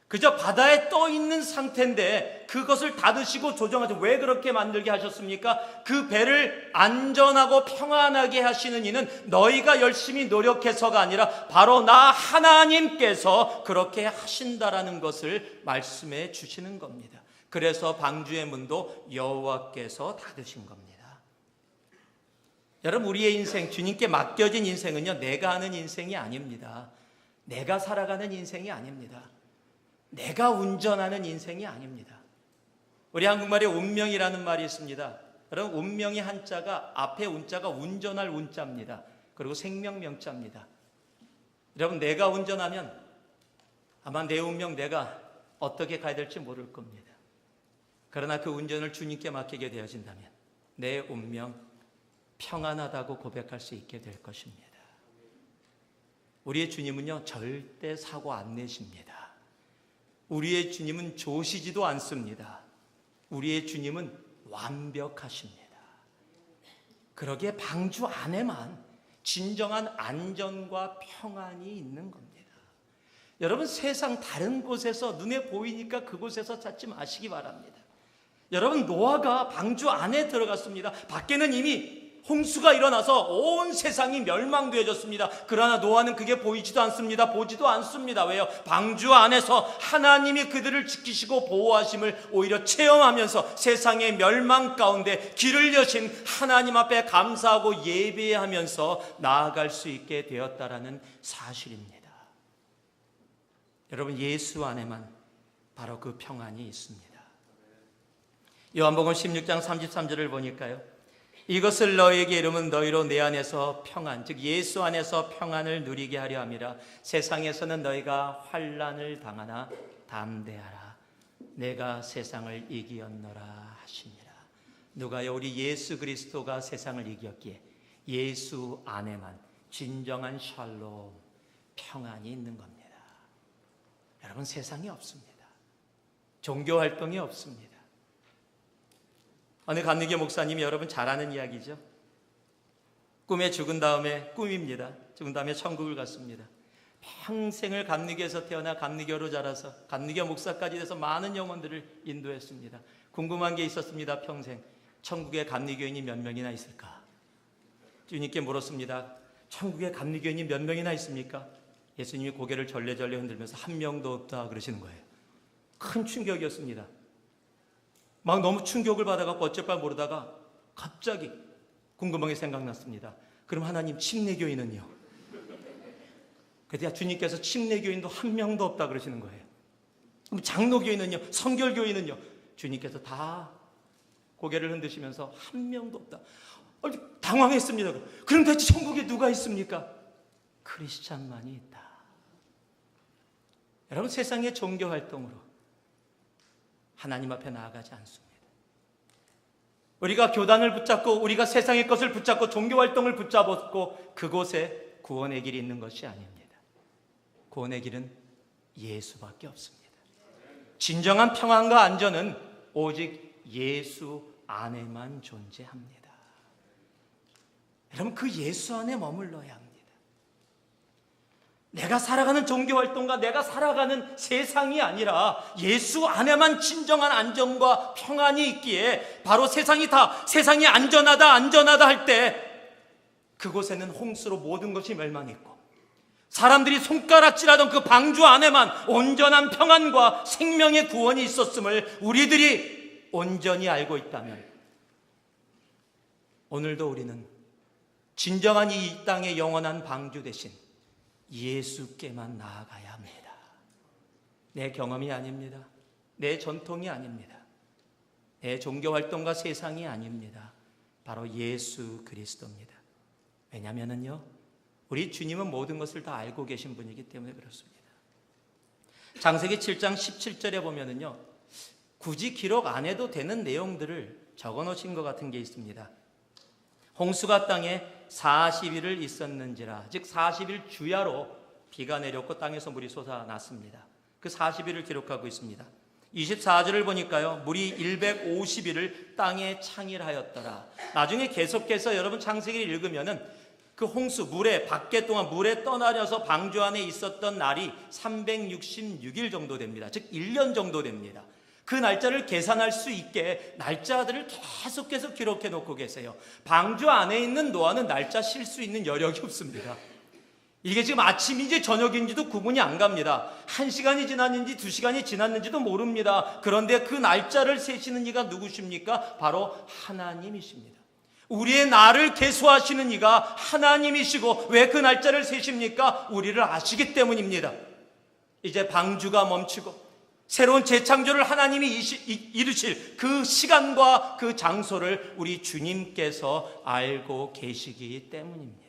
그저 바다에 떠 있는 상태인데 그것을 닫으시고 조정하셔. 왜 그렇게 만들게 하셨습니까? 그 배를 안전하고 평안하게 하시는 이는 너희가 열심히 노력해서가 아니라 바로 나 하나님께서 그렇게 하신다라는 것을 말씀해 주시는 겁니다. 그래서 방주의 문도 여호와께서 닫으신 겁니다. 여러분, 우리의 인생, 주님께 맡겨진 인생은요, 내가 하는 인생이 아닙니다. 내가 살아가는 인생이 아닙니다. 내가 운전하는 인생이 아닙니다. 우리 한국말에 운명이라는 말이 있습니다. 여러분, 운명의 한자가 앞에 운자가 운전할 운자입니다. 그리고 생명명자입니다. 여러분, 내가 운전하면 아마 내 운명 내가 어떻게 가야 될지 모를 겁니다. 그러나 그 운전을 주님께 맡기게 되어진다면 내 운명 평안하다고 고백할 수 있게 될 것입니다. 우리의 주님은요, 절대 사고 안 내십니다. 우리의 주님은 조시지도 않습니다. 우리의 주님은 완벽하십니다. 그러기에 방주 안에만 진정한 안전과 평안이 있는 겁니다. 여러분, 세상 다른 곳에서 눈에 보이니까 그곳에서 찾지 마시기 바랍니다. 여러분, 노아가 방주 안에 들어갔습니다. 밖에는 이미 홍수가 일어나서 온 세상이 멸망되어졌습니다. 그러나 노아는 그게 보이지도 않습니다. 보지도 않습니다. 왜요? 방주 안에서 하나님이 그들을 지키시고 보호하심을 오히려 체험하면서 세상의 멸망 가운데 길을 여신 하나님 앞에 감사하고 예배하면서 나아갈 수 있게 되었다라는 사실입니다. 여러분, 예수 안에만 바로 그 평안이 있습니다. 요한복음 16장 33절을 보니까요, 이것을 너희에게 이름은 너희로 내 안에서 평안, 즉 예수 안에서 평안을 누리게 하려 함이라. 세상에서는 너희가 환난을 당하나 담대하라. 내가 세상을 이기었노라 하시니라. 누가요? 우리 예수 그리스도가 세상을 이겼기에 예수 안에만 진정한 샬롬, 평안이 있는 겁니다. 여러분, 세상이 없습니다. 종교 활동이 없습니다. 어느 감리교 목사님이 여러분 잘 아는 이야기죠. 꿈에 죽은 다음에, 꿈입니다. 죽은 다음에 천국을 갔습니다. 평생을 감리교에서 태어나 감리교로 자라서 감리교 목사까지 돼서 많은 영혼들을 인도했습니다. 궁금한 게 있었습니다. 평생 천국에 감리교인이 몇 명이나 있을까? 주님께 물었습니다. 천국에 감리교인이 몇 명이나 있습니까? 예수님이 고개를 절레절레 흔들면서 한 명도 없다 그러시는 거예요. 큰 충격이었습니다. 막 너무 충격을 받아갖고 어쩔 바 모르다가 갑자기 궁금한 게 생각났습니다. 그럼 하나님, 침례교인은요? 그때 주님께서 침례교인도 한 명도 없다 그러시는 거예요. 그럼 장로교인은요? 성결교인은요? 주님께서 다 고개를 흔드시면서 한 명도 없다. 당황했습니다. 그럼 대체 천국에 누가 있습니까? 크리스찬만이 있다. 여러분, 세상의 종교 활동으로 하나님 앞에 나아가지 않습니다. 우리가 교단을 붙잡고 우리가 세상의 것을 붙잡고 종교 활동을 붙잡았고 그곳에 구원의 길이 있는 것이 아닙니다. 구원의 길은 예수밖에 없습니다. 진정한 평안과 안전은 오직 예수 안에만 존재합니다. 여러분, 그 예수 안에 머물러야 합니다. 내가 살아가는 종교활동과 내가 살아가는 세상이 아니라 예수 안에만 진정한 안정과 평안이 있기에 바로 세상이 안전하다 할 때 그곳에는 홍수로 모든 것이 멸망했고 사람들이 손가락질하던 그 방주 안에만 온전한 평안과 생명의 구원이 있었음을 우리들이 온전히 알고 있다면 오늘도 우리는 진정한 이 땅의 영원한 방주 대신 예수께만 나아가야 합니다. 내 경험이 아닙니다. 내 전통이 아닙니다. 내 종교활동과 세상이 아닙니다. 바로 예수 그리스도입니다. 왜냐하면요, 우리 주님은 모든 것을 다 알고 계신 분이기 때문에 그렇습니다. 창세기 7장 17절에 보면은요, 굳이 기록 안 해도 되는 내용들을 적어 놓으신 것 같은 게 있습니다. 홍수가 땅에 40일을 있었는지라, 즉 40일 주야로 비가 내렸고 땅에서 물이 솟아났습니다. 그 40일을 기록하고 있습니다. 24절을 보니까요, 물이 150일을 땅에 창일하였더라. 나중에 계속해서 여러분 창세기를 읽으면은 그 홍수, 물에 밖에 동안 물에 떠나려서 방주 안에 있었던 날이 366일 정도 됩니다. 즉 1년 정도 됩니다. 그 날짜를 계산할 수 있게 날짜들을 계속해서 기록해 놓고 계세요. 방주 안에 있는 노아는 날짜 실 수 있는 여력이 없습니다. 이게 지금 아침인지 저녁인지도 구분이 안 갑니다. 1시간이 지났는지 2시간이 지났는지도 모릅니다. 그런데 그 날짜를 세시는 이가 누구십니까? 바로 하나님이십니다. 우리의 날을 계수하시는 이가 하나님이시고, 왜 그 날짜를 세십니까? 우리를 아시기 때문입니다. 이제 방주가 멈추고 새로운 재창조를 하나님이 이루실 그 시간과 그 장소를 우리 주님께서 알고 계시기 때문입니다.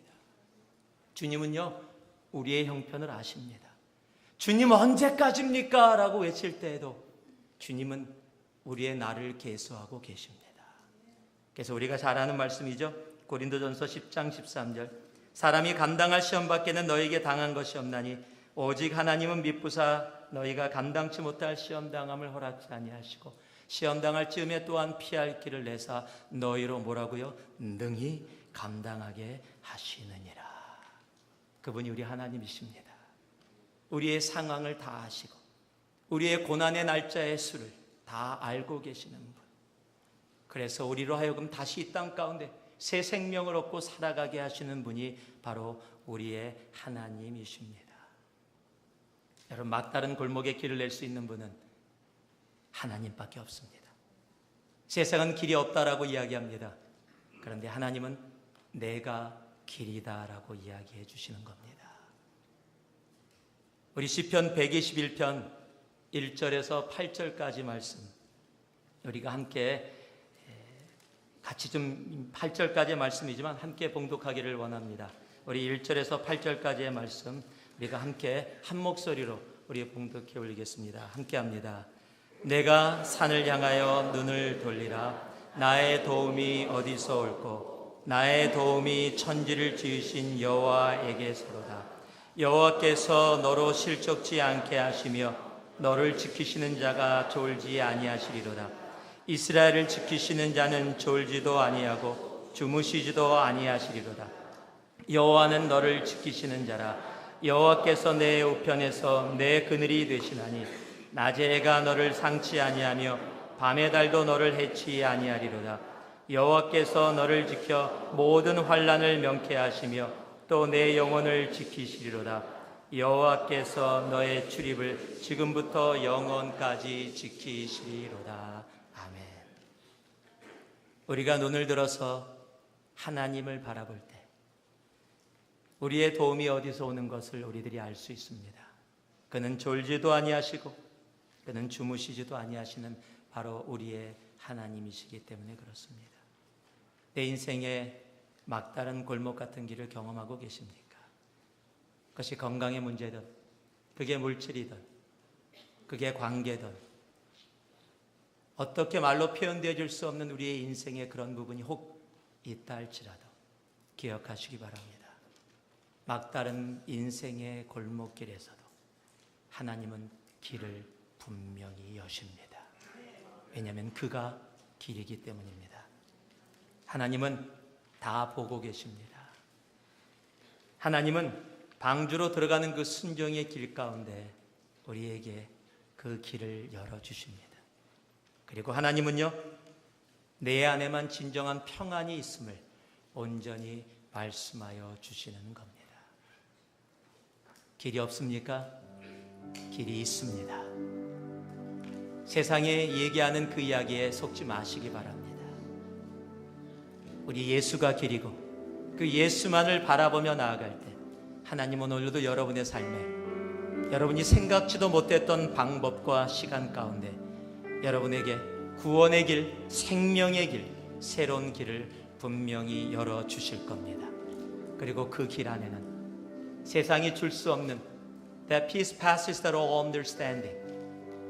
주님은요, 우리의 형편을 아십니다. 주님 언제까지입니까? 라고 외칠 때에도 주님은 우리의 날을 계수하고 계십니다. 그래서 우리가 잘 아는 말씀이죠. 고린도전서 10장 13절, 사람이 감당할 시험 밖에는 너에게 당한 것이 없나니 오직 하나님은 미쁘사 너희가 감당치 못할 시험당함을 허락지 아니하시고 시험당할 즈음에 또한 피할 길을 내사 너희로 뭐라고요? 능히 감당하게 하시느니라. 그분이 우리 하나님이십니다. 우리의 상황을 다 아시고 우리의 고난의 날짜의 수를 다 알고 계시는 분. 그래서 우리로 하여금 다시 이 땅 가운데 새 생명을 얻고 살아가게 하시는 분이 바로 우리의 하나님이십니다. 여러분, 막다른 골목에 길을 낼 수 있는 분은 하나님밖에 없습니다. 세상은 길이 없다라고 이야기합니다. 그런데 하나님은 내가 길이다라고 이야기해 주시는 겁니다. 우리 시편 121편 1절에서 8절까지 말씀, 우리가 함께 같이 좀 8절까지의 말씀이지만 함께 봉독하기를 원합니다. 우리 1절에서 8절까지의 말씀 우리가 함께 한 목소리로 우리 봉독해 올리겠습니다. 함께 합니다. 내가 산을 향하여 눈을 돌리라. 나의 도움이 어디서 올꼬? 나의 도움이 천지를 지으신 여호와에게서로다. 여호와께서 너로 실족지 않게 하시며 너를 지키시는 자가 졸지 아니하시리로다. 이스라엘을 지키시는 자는 졸지도 아니하고 주무시지도 아니하시리로다. 여호와는 너를 지키시는 자라. 여호와께서 내 우편에서 내 그늘이 되시나니 낮의 해가 너를 상치 아니하며 밤의 달도 너를 해치 아니하리로다. 여호와께서 너를 지켜 모든 환난을 명쾌하시며 또 내 영혼을 지키시리로다. 여호와께서 너의 출입을 지금부터 영원까지 지키시리로다. 아멘. 우리가 눈을 들어서 하나님을 바라볼 때 우리의 도움이 어디서 오는 것을 우리들이 알 수 있습니다. 그는 졸지도 아니하시고 그는 주무시지도 아니하시는 바로 우리의 하나님이시기 때문에 그렇습니다. 내 인생에 막다른 골목 같은 길을 경험하고 계십니까? 그것이 건강의 문제든 그게 물질이든 그게 관계든 어떻게 말로 표현되어 줄 수 없는 우리의 인생의 그런 부분이 혹 있다 할지라도 기억하시기 바랍니다. 막다른 인생의 골목길에서도 하나님은 길을 분명히 여십니다. 왜냐하면 그가 길이기 때문입니다. 하나님은 다 보고 계십니다. 하나님은 방주로 들어가는 그 순종의 길 가운데 우리에게 그 길을 열어주십니다. 그리고 하나님은요, 내 안에만 진정한 평안이 있음을 온전히 말씀하여 주시는 겁니다. 길이 없습니까? 길이 있습니다. 세상에 얘기하는 그 이야기에 속지 마시기 바랍니다. 우리 예수가 길이고 그 예수만을 바라보며 나아갈 때 하나님은 오늘도 여러분의 삶에 여러분이 생각지도 못했던 방법과 시간 가운데 여러분에게 구원의 길, 생명의 길, 새로운 길을 분명히 열어주실 겁니다. 그리고 그 길 안에는 세상이 줄 수 없는 That peace passes all understanding,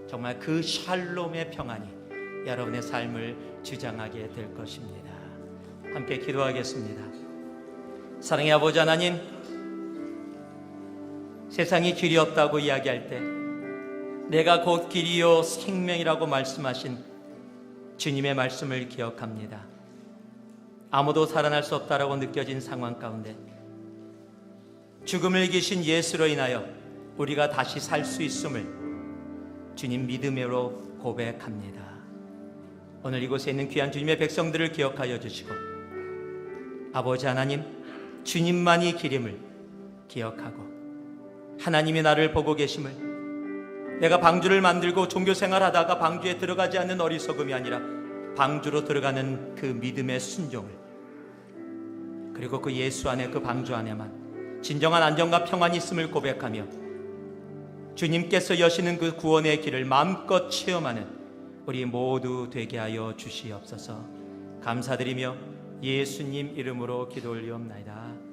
정말 그 샬롬의 평안이 여러분의 삶을 주장하게 될 것입니다. 함께 기도하겠습니다. 사랑의 아버지 하나님, 세상이 길이 없다고 이야기할 때 내가 곧 길이요 생명이라고 말씀하신 주님의 말씀을 기억합니다. 아무도 살아날 수 없다라고 느껴진 상황 가운데 죽음을 이기신 예수로 인하여 우리가 다시 살 수 있음을 주님 믿음으로 고백합니다. 오늘 이곳에 있는 귀한 주님의 백성들을 기억하여 주시고 아버지 하나님, 주님만이 길임을 기억하고 하나님이 나를 보고 계심을, 내가 방주를 만들고 종교생활하다가 방주에 들어가지 않는 어리석음이 아니라 방주로 들어가는 그 믿음의 순종을, 그리고 그 예수 안에, 그 방주 안에만 진정한 안정과 평안이 있음을 고백하며 주님께서 여시는 그 구원의 길을 마음껏 체험하는 우리 모두 되게 하여 주시옵소서. 감사드리며 예수님 이름으로 기도 올리옵나이다.